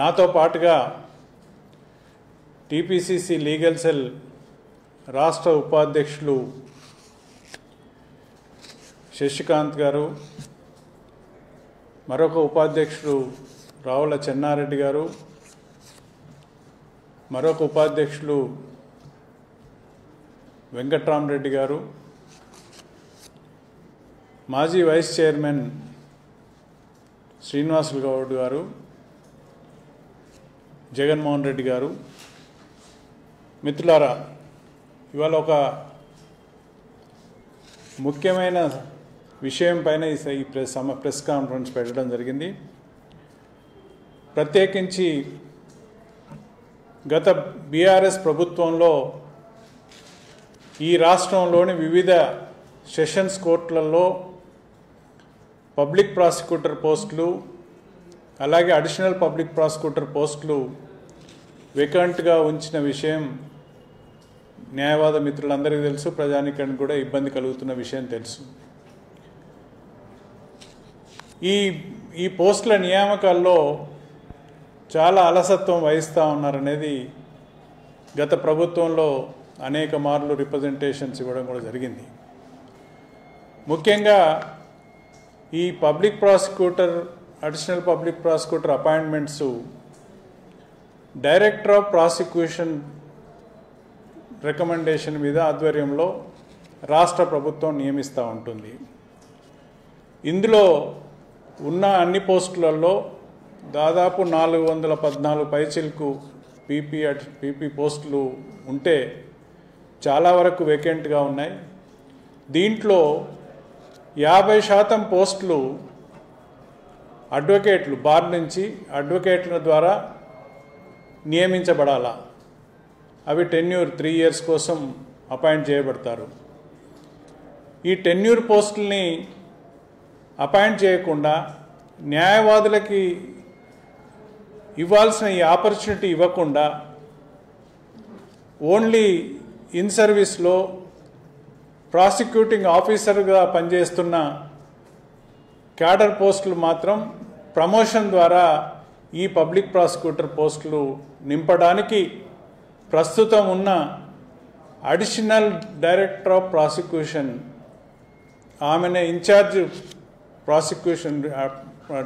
నాతో పాటుగా TPCC legal cell రాష్ట్ర ఉపాధ్యక్షులు శశికాంత్ గారు, మరొక ఉపాధ్యక్షుడు రావుల చెన్నారెడ్డి గారు, మరొక ఉపాధ్యక్షులు వెంకట్రామరెడ్డి గారు, మాజీ వైస్ చైర్మన్ శ్రీనివాసులు గౌడ్ గారు, జగన్మోహన్ రెడ్డి గారు, మిత్రులారా, ఇవాళ ఒక ముఖ్యమైన విషయం పైన ఈ ప్రెస్ కాన్ఫరెన్స్ పెట్టడం జరిగింది. ప్రత్యేకించి గత బీఆర్ఎస్ ప్రభుత్వంలో ఈ రాష్ట్రంలోని వివిధ సెషన్స్ కోర్టులలో పబ్లిక్ ప్రాసిక్యూటర్ పోస్టులు, అలాగే అడిషనల్ పబ్లిక్ ప్రాసిక్యూటర్ పోస్టులు వేకెంట్గా ఉంచిన విషయం న్యాయవాద మిత్రులందరికీ తెలుసు. ప్రజానికానికి కూడా ఇబ్బంది కలుగుతున్న విషయం తెలుసు. ఈ పోస్టుల నియామకాల్లో చాలా అలసత్వం వహిస్తూ ఉన్నారనేది గత ప్రభుత్వంలో అనేక మార్లు రిప్రజెంటేషన్స్ ఇవ్వడం కూడా జరిగింది. ముఖ్యంగా ఈ public prosecutor, additional public prosecutor appointments director of prosecution recommendation మీద ఆధ్వర్యంలో రాష్ట్ర ప్రభుత్వం నియమిస్తూ ఉంటుంది. ఇందులో ఉన్న అన్ని పోస్టులలో దాదాపు 414 పైచిలకు పీపీ పోస్టులు ఉంటే చాలా వరకు వేకెంట్గా ఉన్నాయి. దీంట్లో 50% పోస్టులు అడ్వకేట్లు, బార్ నుంచి అడ్వకేట్ల ద్వారా నియమించబడాలా. అవి టెన్యూర్ 3 years కోసం అపాయింట్ చేయబడతారు. ఈ టెన్యూర్ పోస్టుల్ని అపాయింట్ చేయకుండా న్యాయవాదులకి ఇవ్వాల్సిన ఈ ఆపర్చునిటీ ఇవ్వకుండా ఓన్లీ ఇన్ సర్వీస్లో ప్రాసిక్యూటింగ్ ఆఫీసర్గా పనిచేస్తున్న క్యాడర్ పోస్టులు మాత్రం ప్రమోషన్ ద్వారా ఈ పబ్లిక్ ప్రాసిక్యూటర్ పోస్టులు నింపడానికి ప్రస్తుతం ఉన్న అడిషనల్ డైరెక్టర్ ఆఫ్ ప్రాసిక్యూషన్, ఆమెనే ఇన్ఛార్జ్ ప్రాసిక్యూషన్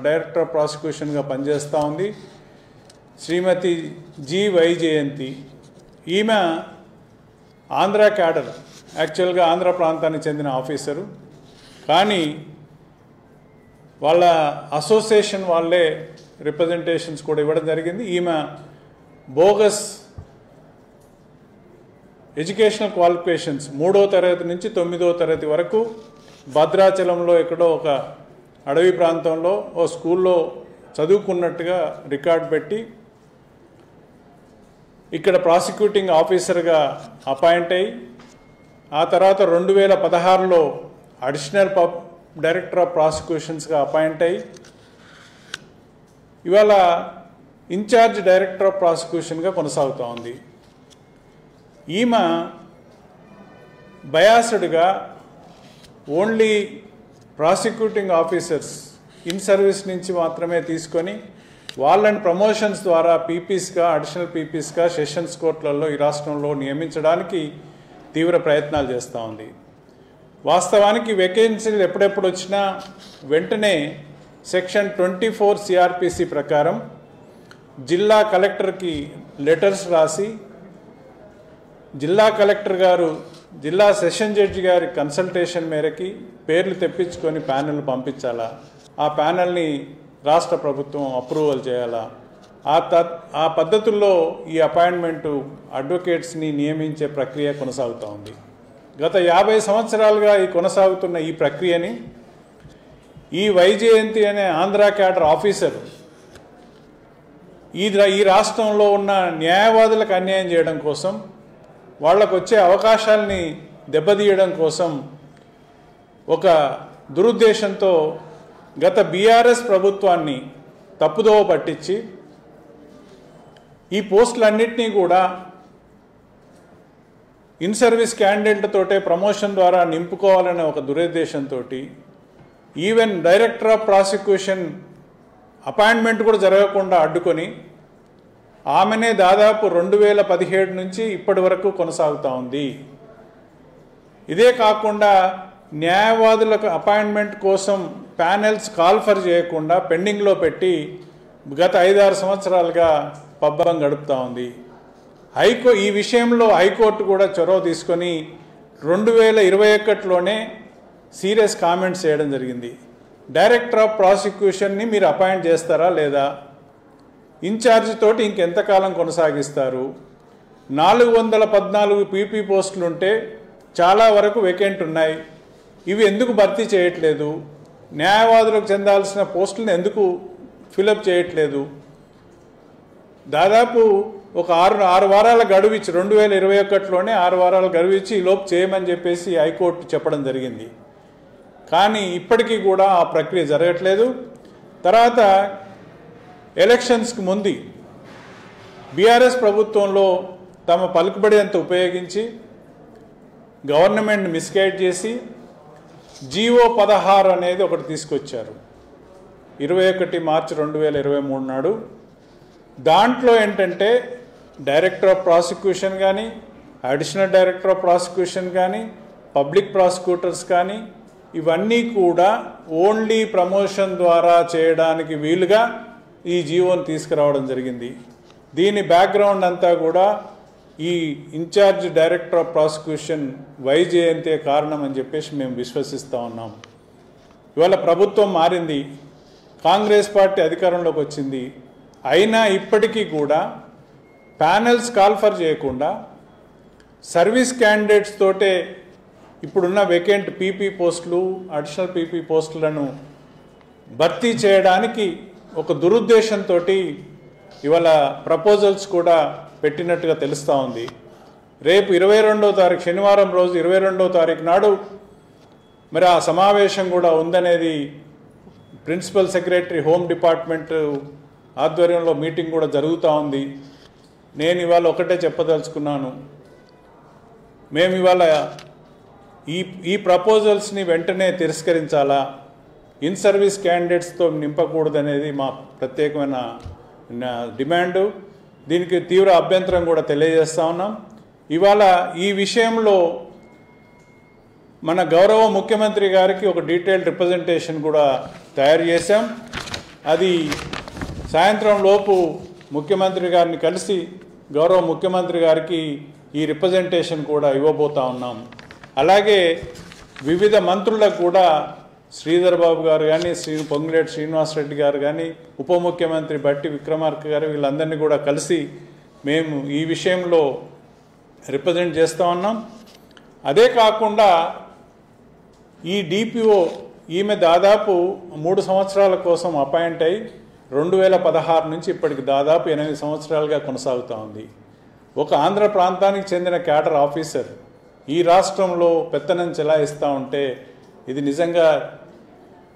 డైరెక్టర్ ఆఫ్ ప్రాసిక్యూషన్గా పనిచేస్తూ ఉంది, శ్రీమతి జి వైజయంతి. ఈమె ఆంధ్ర క్యాడర్, యాక్చువల్గా ఆంధ్ర ప్రాంతానికి చెందిన ఆఫీసరు, కానీ వాళ్ళ అసోసియేషన్ వాళ్ళే రిప్రజెంటేషన్స్ కూడా ఇవ్వడం జరిగింది. ఈమె బోగస్ ఎడ్యుకేషనల్ క్వాలిఫికేషన్స్ 3వ తరగతి నుంచి 9వ తరగతి వరకు భద్రాచలంలో ఎక్కడో ఒక అడవి ప్రాంతంలో ఓ స్కూల్లో చదువుకున్నట్టుగా రికార్డ్ పెట్టి ఇక్కడ ప్రాసిక్యూటింగ్ ఆఫీసర్గా అపాయింట్ అయ్యి ఆ తర్వాత 2016లో అడిషనల్ డైరెక్టర్ ఆఫ్ ప్రాసిక్యూషన్స్గా అపాయింట్ అయ్యి ఇవాళ ఇన్ఛార్జ్ డైరెక్టర్ ఆఫ్ ప్రాసిక్యూషన్గా కొనసాగుతూ ఉంది. ఈమె బయాస్డ్గా only prosecuting officers in service నుంచి మాత్రమే తీసుకొని వాళ్ళని ప్రమోషన్స్ ద్వారా పీపీస్గా, అడిషనల్ పీపీస్గా సెషన్స్ కోర్టులలో ఈ రాష్ట్రంలో నియమించడానికి తీవ్ర ప్రయత్నాలు చేస్తూ ఉంది. వాస్తవానికి వేకెన్సీలు ఎప్పుడెప్పుడు వచ్చినా వెంటనే సెక్షన్ 24 సిఆర్పిసి ప్రకారం జిల్లా కలెక్టర్కి లెటర్స్ రాసి జిల్లా కలెక్టర్ గారు జిల్లా సెషన్ జడ్జి గారి కన్సల్టేషన్ మేరకి పేర్లు తెప్పించుకొని ప్యానెల్ పంపించాలా, ఆ ప్యానెల్ని రాష్ట్ర ప్రభుత్వం అప్రూవల్ చేయాలా. ఆ పద్ధతుల్లో ఈ అపాయింట్మెంటు అడ్వకేట్స్ని నియమించే ప్రక్రియ కొనసాగుతూ ఉంది. గత 50 సంవత్సరాలుగా కొనసాగుతున్న ఈ ప్రక్రియని ఈ వైజయంతి అనే ఆంధ్ర క్యాడర్ ఆఫీసర్ ఈ రాష్ట్రంలో ఉన్న న్యాయవాదులకు అన్యాయం చేయడం కోసం, వాళ్లకు వచ్చే అవకాశాలని దెబ్బతీయడం కోసం ఒక దురుద్దేశంతో గత బీఆర్ఎస్ ప్రభుత్వాన్ని తప్పుదోవ పట్టించి ఈ పోస్టులన్నింటినీ కూడా ఇన్ సర్వీస్ క్యాండిడేట్లతోటే ప్రమోషన్ ద్వారా నింపుకోవాలనే ఒక దురుద్దేశంతో even director of prosecution appointment కూడా జరగకుండా అడ్డుకొని ఆమెనే దాదాపు 2017 నుంచి ఇప్పటి వరకు కొనసాగుతూ ఉంది. ఇదే కాకుండా న్యాయవాదులకు అపాయింట్మెంట్ కోసం ప్యానెల్స్ కాల్ఫర్ చేయకుండా పెండింగ్లో పెట్టి గత 5-6 సంవత్సరాలుగా పబ్బం గడుపుతూ ఉంది. ఈ విషయంలో హైకోర్టు కూడా చొరవ తీసుకొని 2021లోనే సీరియస్ కామెంట్స్ చేయడం జరిగింది. డైరెక్టర్ ఆఫ్ ప్రాసిక్యూషన్ని మీరు అపాయింట్ చేస్తారా లేదా, ఇన్ఛార్జ్ తోటి ఇంకెంతకాలం కొనసాగిస్తారు, 414 పీపీ పోస్టులు ఉంటే చాలా వరకు వేకెంట్ ఉన్నాయి, ఇవి ఎందుకు భర్తీ చేయట్లేదు, న్యాయవాదులకు చెందాల్సిన పోస్టులను ఎందుకు ఫిలప్ చేయట్లేదు, దాదాపు ఒక 6 వారాల గడువు ఇచ్చి 2021లోనే 6 వారాల గడువు ఇచ్చి ఈలోపు చేయమని చెప్పేసి హైకోర్టు చెప్పడం జరిగింది. కానీ ఇప్పటికీ కూడా ఆ ప్రక్రియ జరగట్లేదు. తర్వాత ఎలక్షన్స్కి ముందు బీఆర్ఎస్ ప్రభుత్వంలో తమ పలుకుబడి అంతా ఉపయోగించి గవర్నమెంట్ మిస్గైడ్ చేసి జీవో 16 అనేది ఒకటి తీసుకొచ్చారు 21 మార్చి 2023 నాడు. దాంట్లో ఏంటంటే డైరెక్టర్ ఆఫ్ ప్రాసిక్యూషన్ కానీ, అడిషనల్ డైరెక్టర్ ఆఫ్ ప్రాసిక్యూషన్ కానీ, పబ్లిక్ ప్రాసిక్యూటర్స్ కానీ ఇవన్నీ కూడా ఓన్లీ ప్రమోషన్ ద్వారా చేయడానికి వీలుగా ఈ జీవోని తీసుకురావడం జరిగింది. దీని బ్యాక్గ్రౌండ్ అంతా కూడా ఈ ఇన్ఛార్జ్ డైరెక్టర్ ఆఫ్ ప్రాసిక్యూషన్ వైజయంతే కారణం అని చెప్పేసి మేము విశ్వసిస్తూ ఉన్నాం. ఇవాళ ప్రభుత్వం మారింది, కాంగ్రెస్ పార్టీ అధికారంలోకి వచ్చింది, అయినా ఇప్పటికీ కూడా ప్యానెల్స్ కాల్ఫర్ చేయకుండా సర్వీస్ క్యాండిడేట్స్ తోటే ఇప్పుడున్న వేకెంట్ పీపీ పోస్టులు, అడిషనల్ పీపీ పోస్టులను భర్తీ చేయడానికి ఒక దురుద్దేశంతో ఇవాళ ప్రపోజల్స్ కూడా పెట్టినట్టుగా తెలుస్తూ ఉంది. రేపు 22వ తారీఖు శనివారం రోజు 22వ తారీఖు నాడు మరి ఆ సమావేశం కూడా ఉందనేది ప్రిన్సిపల్ సెక్రటరీ హోమ్ డిపార్ట్మెంట్ ఆధ్వర్యంలో మీటింగ్ కూడా జరుగుతూ ఉంది. నేను ఇవాళ ఒకటే చెప్పదలుచుకున్నాను, మేము ఇవాళ ఈ ప్రపోజల్స్ని వెంటనే తిరస్కరించాలా, ఇన్ సర్వీస్ క్యాండిడేట్స్తో నింపకూడదనేది మా ప్రత్యేకమైన డిమాండు. దీనికి తీవ్ర అభ్యంతరం కూడా తెలియజేస్తూ ఉన్నాం. ఇవాళ ఈ విషయంలో మన గౌరవ ముఖ్యమంత్రి గారికి ఒక డీటెయిల్డ్ రిప్రజెంటేషన్ కూడా తయారు చేశాం. అది సాయంత్రం లోపు ముఖ్యమంత్రి గారిని కలిసి గౌరవ ముఖ్యమంత్రి గారికి ఈ రిప్రజెంటేషన్ కూడా ఇవ్వబోతా ఉన్నాం. అలాగే వివిధ మంత్రులకు కూడా శ్రీధర్ బాబు గారు కానీ, పొంగులేటి శ్రీనివాసరెడ్డి గారు కానీ, ఉప ముఖ్యమంత్రి బట్టి విక్రమార్క గారు వీళ్ళందరినీ కూడా కలిసి మేము ఈ విషయంలో రిప్రజెంట్ చేస్తూ ఉన్నాం. అదే కాకుండా ఈ డిపిఓ ఈమె దాదాపు 3 సంవత్సరాల కోసం అపాయింట్ అయి 2016 నుంచి ఇప్పటికి దాదాపు 8 సంవత్సరాలుగా కొనసాగుతూ ఉంది. ఒక ఆంధ్ర ప్రాంతానికి చెందిన క్యాడర్ ఆఫీసర్ ఈ రాష్ట్రంలో పెత్తనం చెలాయిస్తూ ఉంటే ఇది నిజంగా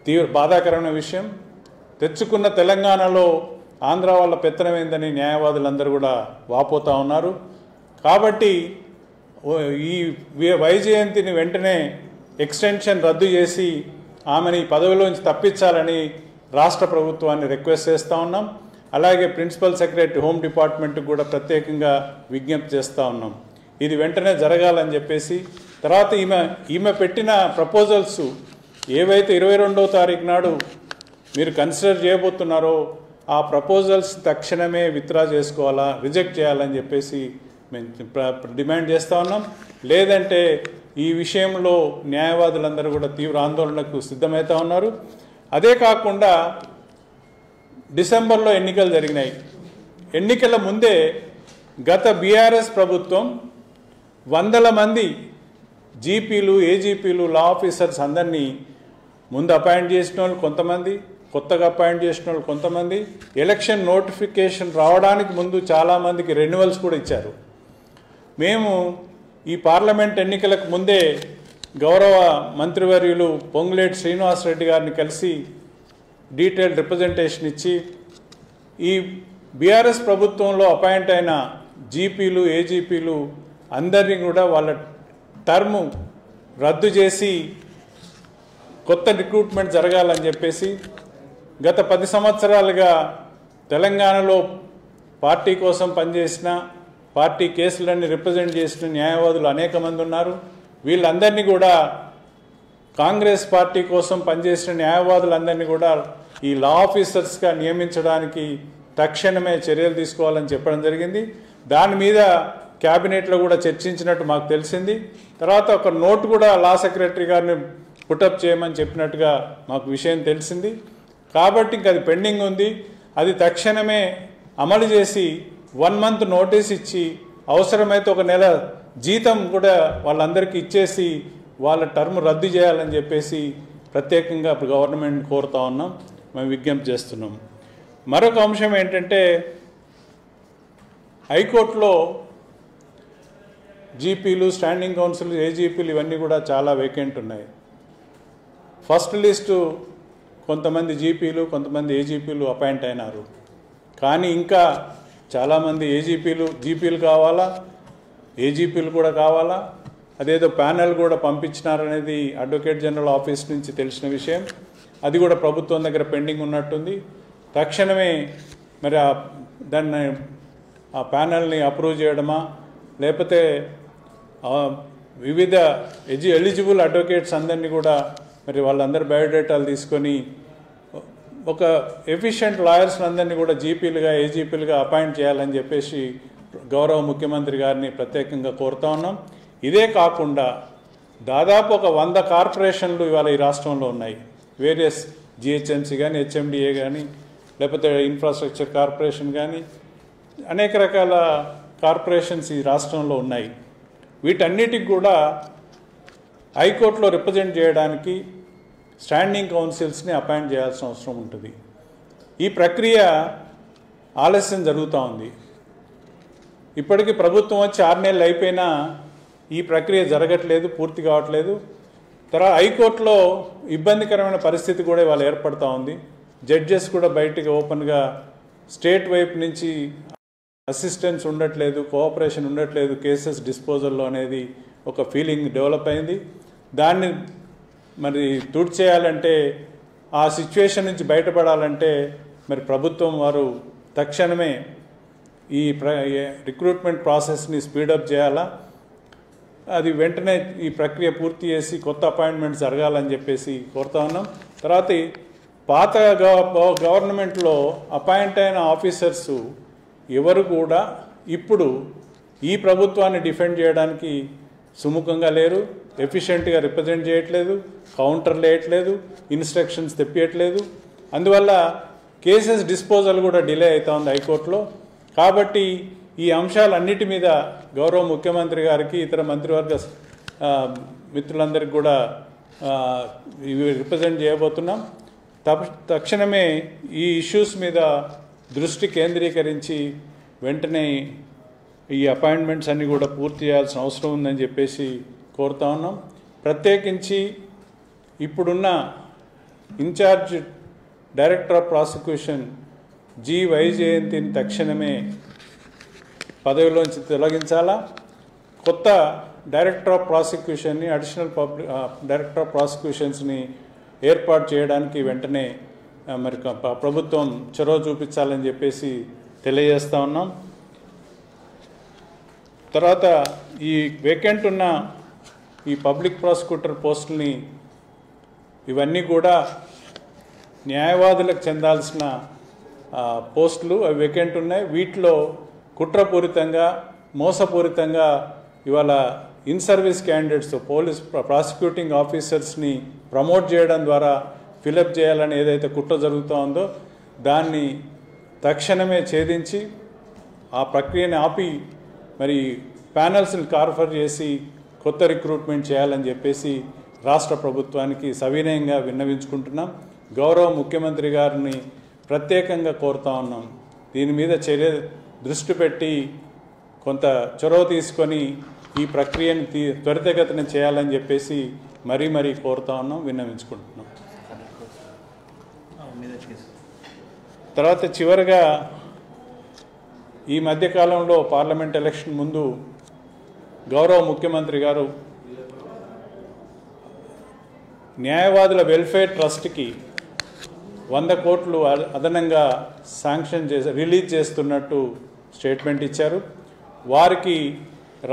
తీవ్ర బాధాకరమైన విషయం. తెచ్చుకున్న తెలంగాణలో ఆంధ్ర వాళ్ళ పెత్తనమైందని న్యాయవాదులందరూ కూడా వాపోతూ ఉన్నారు. కాబట్టి ఈ వైజయంతిని వెంటనే ఎక్స్టెన్షన్ రద్దు చేసి ఆమెని పదవిలోంచి తప్పించాలని రాష్ట్ర ప్రభుత్వాన్ని రిక్వెస్ట్ చేస్తూ ఉన్నాం. అలాగే ప్రిన్సిపల్ సెక్రటరీ హోమ్ డిపార్ట్మెంట్కి కూడా ప్రత్యేకంగా విజ్ఞప్తి చేస్తూ ఉన్నాం. ఇది వెంటనే జరగాలని చెప్పేసి తర్వాత ఈమె పెట్టిన ప్రపోజల్స్ ఏవైతే 22వ తారీఖు నాడు మీరు కన్సిడర్ చేయబోతున్నారో ఆ ప్రపోజల్స్ తక్షణమే విత్డ్రా చేసుకోవాలా, రిజెక్ట్ చేయాలని చెప్పేసి మేము డిమాండ్ చేస్తూ ఉన్నాం. లేదంటే ఈ విషయంలో న్యాయవాదులందరూ కూడా తీవ్ర ఆందోళనకు సిద్ధమవుతూ ఉన్నారు. అదే కాకుండా డిసెంబర్లో ఎన్నికలు జరిగినాయి. ఎన్నికల ముందే గత బీఆర్ఎస్ ప్రభుత్వం వందల మంది జీపీలు, ఏజీపీలు, లా ఆఫీసర్స్ అందరినీ ముందు అపాయింట్ చేసిన వాళ్ళు కొంతమంది, కొత్తగా అపాయింట్ చేసిన వాళ్ళు కొంతమంది, ఎలక్షన్ నోటిఫికేషన్ రావడానికి ముందు చాలామందికి రెన్యువల్స్ కూడా ఇచ్చారు. మేము ఈ పార్లమెంట్ ఎన్నికలకు ముందే గౌరవ మంత్రివర్యులు పొంగులేటి శ్రీనివాసరెడ్డి గారిని కలిసి డీటెయిల్డ్ రిప్రజెంటేషన్ ఇచ్చి ఈ బీఆర్ఎస్ ప్రభుత్వంలో అపాయింట్ అయిన జీపీలు, ఏజీపీలు అందరినీ కూడా వాళ్ళ టర్ము రద్దు చేసి కొత్త రిక్రూట్మెంట్ జరగాలని చెప్పేసి గత 10 సంవత్సరాలుగా తెలంగాణలో పార్టీ కోసం పనిచేసిన, పార్టీ కేసులన్నీ రిప్రజెంట్ చేసిన న్యాయవాదులు అనేక మంది ఉన్నారు. వీళ్ళందరినీ కూడా కాంగ్రెస్ పార్టీ కోసం పనిచేసిన న్యాయవాదులందరినీ కూడా ఈ లా ఆఫీసర్స్గా నియమించడానికి తక్షణమే చర్యలు తీసుకోవాలని చెప్పడం జరిగింది. దాని మీద క్యాబినెట్లో కూడా చర్చించినట్టు మాకు తెలిసింది. తర్వాత ఒక నోట్ కూడా లా సెక్రటరీ గారిని పుటప్ చేయమని చెప్పినట్టుగా మాకు విషయం తెలిసింది. కాబట్టి ఇంక అది పెండింగ్ ఉంది. అది తక్షణమే అమలు చేసి 1 month నోటీస్ ఇచ్చి అవసరమైతే 1 నెల జీతం కూడా వాళ్ళందరికీ ఇచ్చేసి వాళ్ళ టర్మ్ రద్దు చేయాలని చెప్పేసి ప్రత్యేకంగా గవర్నమెంట్ కోరుతా ఉన్నాం, మేము విజ్ఞప్తి చేస్తున్నాం. మరొక అంశం ఏంటంటే హైకోర్టులో జీపీలు, స్టాండింగ్ కౌన్సిల్, ఏజీపీలు ఇవన్నీ కూడా చాలా వేకెంట్ ఉన్నాయి. ఫస్ట్ లిస్టు కొంతమంది జీపీలు, కొంతమంది ఏజీపీలు అపాయింట్ అయినారు. కానీ ఇంకా చాలామంది జీపీలు కావాలా, ఏజీపీలు కూడా కావాలా. అదేదో ప్యానెల్ కూడా పంపించినారనేది అడ్వకేట్ జనరల్ ఆఫీస్ నుంచి తెలిసిన విషయం. అది కూడా ప్రభుత్వం దగ్గర పెండింగ్ ఉన్నట్టుంది. తక్షణమే మరి దాన్ని ఆ ప్యానెల్ని అప్రూవ్ చేయడమా, లేకపోతే వివిధ ఎలిజిబుల్ అడ్వకేట్స్ అందరినీ కూడా మరి వాళ్ళందరి బయోడేటాలు తీసుకొని ఒక ఎఫిషియెంట్ లాయర్స్ అందరినీ కూడా జీపీలుగా, ఏజీపీలుగా అపాయింట్ చేయాలని చెప్పేసి గౌరవ ముఖ్యమంత్రి గారిని ప్రత్యేకంగా కోరుతా ఉన్నాం. ఇదే కాకుండా దాదాపు ఒక 100 కార్పొరేషన్లు ఇవాళ ఈ రాష్ట్రంలో ఉన్నాయి. వేరియస్ జిహెచ్ఎంసీ కానీ, హెచ్ఎండిఏ కానీ, లేకపోతే ఇన్ఫ్రాస్ట్రక్చర్ కార్పొరేషన్ కానీ, అనేక రకాల కార్పొరేషన్స్ ఈ రాష్ట్రంలో ఉన్నాయి. వీటన్నిటికి కూడా హైకోర్టులో రిప్రజెంట్ చేయడానికి స్టాండింగ్ కౌన్సిల్స్ని అపాయింట్ చేయాల్సిన అవసరం ఉంటుంది. ఈ ప్రక్రియ ఆలస్యం జరుగుతూ ఉంది. ఇప్పటికీ ప్రభుత్వం వచ్చి 6 నెలలు అయిపోయినా ఈ ప్రక్రియ జరగట్లేదు, పూర్తి కావట్లేదు. తర్వాత హైకోర్టులో ఇబ్బందికరమైన పరిస్థితి కూడా ఇవాళ ఏర్పడుతూ ఉంది. జడ్జెస్ కూడా బయటికి ఓపెన్గా స్టేట్ వైపు నుంచి అసిస్టెన్స్ ఉండట్లేదు, కోఆపరేషన్ ఉండట్లేదు కేసెస్ డిస్పోజల్లో అనేది ఒక ఫీలింగ్ డెవలప్ అయింది. దాన్ని మరి తుడిచేయాలంటే, ఆ సిచ్యువేషన్ నుంచి బయటపడాలంటే మరి ప్రభుత్వం వారు తక్షణమే ఈ రిక్రూట్మెంట్ ప్రాసెస్ని స్పీడప్ చేయాలా. అది వెంటనే ఈ ప్రక్రియ పూర్తి చేసి కొత్త అపాయింట్మెంట్స్ జరగాలని చెప్పేసి కోరుతా ఉన్నాం. తర్వాత పాత గవర్నమెంట్లో అపాయింట్ అయిన ఆఫీసర్సు ఎవరు కూడా ఇప్పుడు ఈ ప్రభుత్వాన్ని డిఫెండ్ చేయడానికి సుముఖంగా లేరు, ఎఫిషియెంట్గా రిప్రజెంట్ చేయట్లేదు, కౌంటర్లు వేయట్లేదు, ఇన్స్ట్రక్షన్స్ తెప్పియట్లేదు. అందువల్ల కేసెస్ డిస్పోజల్ కూడా డిలే అవుతా ఉంది హైకోర్టులో. కాబట్టి ఈ అంశాలన్నిటి మీద గౌరవ ముఖ్యమంత్రి గారికి, ఇతర మంత్రివర్గ మిత్రులందరికీ కూడా ఇవి రిప్రజెంట్ చేయబోతున్నాం. తక్షణమే ఈ ఇష్యూస్ మీద దృష్టి కేంద్రీకరించి వెంటనే ఈ అపాయింట్మెంట్స్ అన్నీ కూడా పూర్తి చేయాల్సిన అవసరం ఉందని చెప్పేసి కోరుతా ఉన్నాం. ప్రత్యేకించి ఇప్పుడున్న in-charge director of prosecution G వైజయంతిని తక్షణమే పదవిలోంచి తొలగించాలా. కొత్త డైరెక్టర్ ఆఫ్ ప్రాసిక్యూషన్ని, అడిషనల్ డైరెక్టర్ ఆఫ్ ప్రాసిక్యూషన్స్ని ఏర్పాటు చేయడానికి వెంటనే మరి ప్రభుత్వం చొరవ చూపించాలని చెప్పేసి తెలియజేస్తూ ఉన్నాం. తర్వాత ఈ వేకెంట్ ఉన్న ఈ పబ్లిక్ ప్రాసిక్యూటర్ పోస్టుల్ని ఇవన్నీ కూడా న్యాయవాదులకు చెందాల్సిన పోస్టులు, అవి వేకెంట్ ఉన్నాయి. వీటిలో కుట్రపూరితంగా, మోసపూరితంగా ఇవాళ in service candidates, police prosecuting ఆఫీసర్స్ని ప్రమోట్ చేయడం ద్వారా ఫిలప్ చేయాలని ఏదైతే కుట్ర జరుగుతూ ఉందో దాన్ని తక్షణమే ఛేదించి ఆ ప్రక్రియని ఆపి మరి ప్యానల్స్ని కార్ఫర్ చేసి కొత్త రిక్రూట్మెంట్ చేయాలని చెప్పేసి రాష్ట్ర ప్రభుత్వానికి సవినయంగా విన్నవించుకుంటున్నాం. గౌరవ ముఖ్యమంత్రి గారిని ప్రత్యేకంగా కోరుతా ఉన్నాం. దీని మీద దృష్టి పెట్టి కొంత చొరవ తీసుకొని ఈ ప్రక్రియను త్వరితగతిన చేయాలని చెప్పేసి మరీ కోరుతా ఉన్నాం, విన్నవించుకుంటున్నాం. తర్వాత చివరిగా ఈ మధ్యకాలంలో పార్లమెంట్ ఎలక్షన్ ముందు గౌరవ ముఖ్యమంత్రి గారు న్యాయవాదుల వెల్ఫేర్ ట్రస్ట్కి 100 కోట్లు అదనంగా శాంక్షన్ రిలీజ్ చేస్తున్నట్టు స్టేట్మెంట్ ఇచ్చారు. వారికి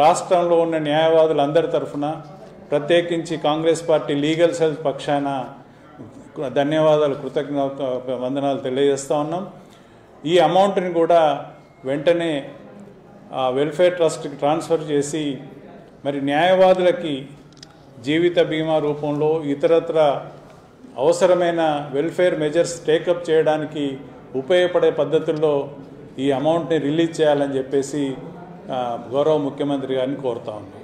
రాష్ట్రంలో ఉన్న న్యాయవాదులందరి తరఫున ప్రత్యేకించి కాంగ్రెస్ పార్టీ లీగల్ సెల్ పక్షాన ధన్యవాదాలు, కృతజ్ఞత వందనాలు తెలియజేస్తూ ఉన్నాం. ఈ అమౌంట్ని కూడా వెంటనే వెల్ఫేర్ ట్రస్ట్కి ట్రాన్స్ఫర్ చేసి మరి న్యాయవాదులకి జీవిత బీమా రూపంలో ఇతరత్ర అవసరమైన వెల్ఫేర్ మెజర్స్ టేకప్ చేయడానికి ఉపయోగపడే పద్ధతుల్లో ఈ అమౌంట్ని రిలీజ్ చేయాలని చెప్పేసి గౌరవ ముఖ్యమంత్రి గారిని కోరుతా ఉన్నాం.